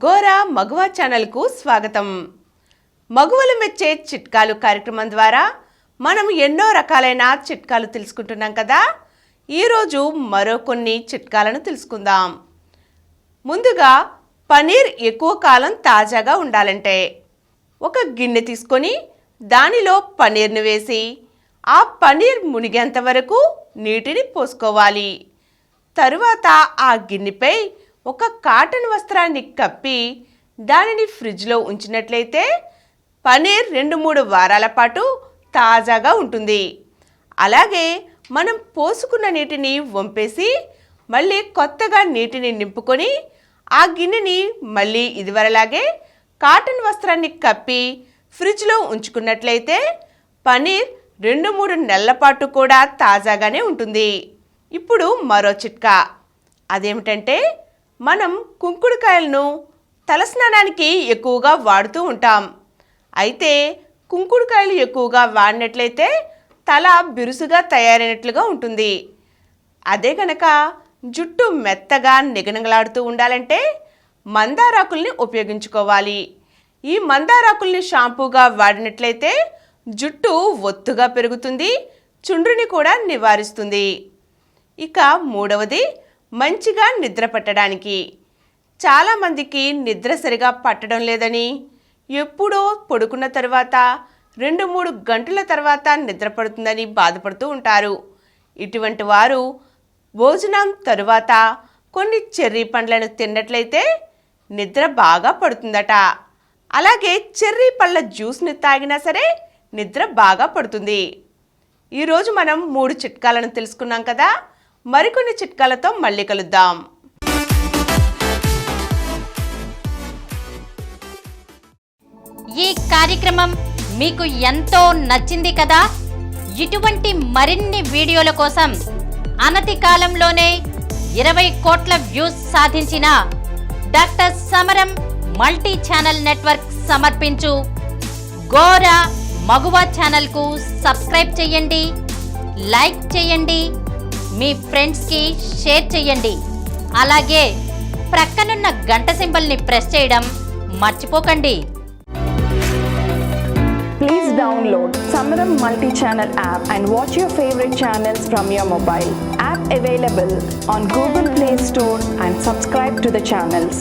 గోరా మగువ ఛానల్కు స్వాగతం. మగువలు మెచ్చే చిట్కాలు కార్యక్రమం ద్వారా మనం ఎన్నో రకాలైన చిట్కాలు తెలుసుకుంటున్నాం కదా. ఈరోజు మరో కొన్ని చిట్కాలను తెలుసుకుందాం. ముందుగా పనీర్ ఎక్కువ కాలం తాజాగా ఉండాలంటే ఒక గిన్నె తీసుకొని దానిలో పనీర్ను వేసి ఆ పనీర్ మునిగేంత వరకు నీటిని పోసుకోవాలి. తరువాత ఆ గిన్నెపై ఒక కాటన్ వస్త్రాన్ని కప్పి దానిని ఫ్రిడ్జ్లో ఉంచినట్లయితే పనీర్ 2-3 వారాల పాటు తాజాగా ఉంటుంది. అలాగే మనం పోసుకున్న నీటిని వంపేసి మళ్ళీ కొత్తగా నీటిని నింపుకొని ఆ గిన్నెని మళ్ళీ ఇదివరలాగే కాటన్ వస్త్రాన్ని కప్పి ఫ్రిడ్జ్లో ఉంచుకున్నట్లయితే పనీర్ 2-3 నెలల పాటు కూడా తాజాగానే ఉంటుంది. ఇప్పుడు మరో చిట్కా, అదేమిటంటే మనం కుంకుడుకాయలను తలస్నానానికి ఎక్కువగా వాడుతూ ఉంటాం. అయితే కుంకుడుకాయలు ఎక్కువగా వాడినట్లయితే తల బిరుసుగా తయారైనట్లుగా ఉంటుంది. అదే గనక జుట్టు మెత్తగా నిగనగలాడుతూ ఉండాలంటే మందారాకుల్ని ఉపయోగించుకోవాలి. ఈ మందారాకుల్ని షాంపూగా వాడినట్లయితే జుట్టు ఒత్తుగా పెరుగుతుంది, చుండ్రుని కూడా నివారిస్తుంది. ఇక మూడవది, మంచిగా నిద్ర పట్టడానికి. చాలామందికి నిద్ర సరిగా పట్టడం లేదని, ఎప్పుడో పడుకున్న తర్వాత 2-3 గంటల తర్వాత నిద్ర పడుతుందని బాధపడుతూ ఉంటారు. ఇటువంటి వారు భోజనం తరువాత కొన్ని చెర్రీ పండ్లను తిన్నట్లయితే నిద్ర బాగా పడుతుందట. అలాగే చెర్రీ పళ్ళ జ్యూస్ని తాగినా సరే నిద్ర బాగా పడుతుంది. ఈరోజు మనం 3 చిట్కాలను తెలుసుకున్నాం కదా. మరికొన్ని చిట్కాలతో మళ్ళీ కలుద్దాం. ఈ కార్యక్రమం మీకు ఎంతో నచ్చింది కదా. ఇటువంటి మరిన్ని వీడియోల కోసం అనతి కాలంలోనే 20 కోట్ల వ్యూస్ సాధించిన డాక్టర్ సమరం మల్టీ ఛానల్ నెట్వర్క్ సమర్పించు గోరా మగువ ఛానల్కు సబ్స్క్రైబ్ చేయండి, లైక్ చేయండి, మీ ఫ్రెండ్స్కి షేర్ చేయండి. అలాగే ప్రక్కనున్న గంట సింబల్ని ప్రెస్ చేయడం మర్చిపోకండి. Please download Samaram multi-channel app and watch your favorite channels from your mobile. App available on Google Play Store and subscribe to the channels.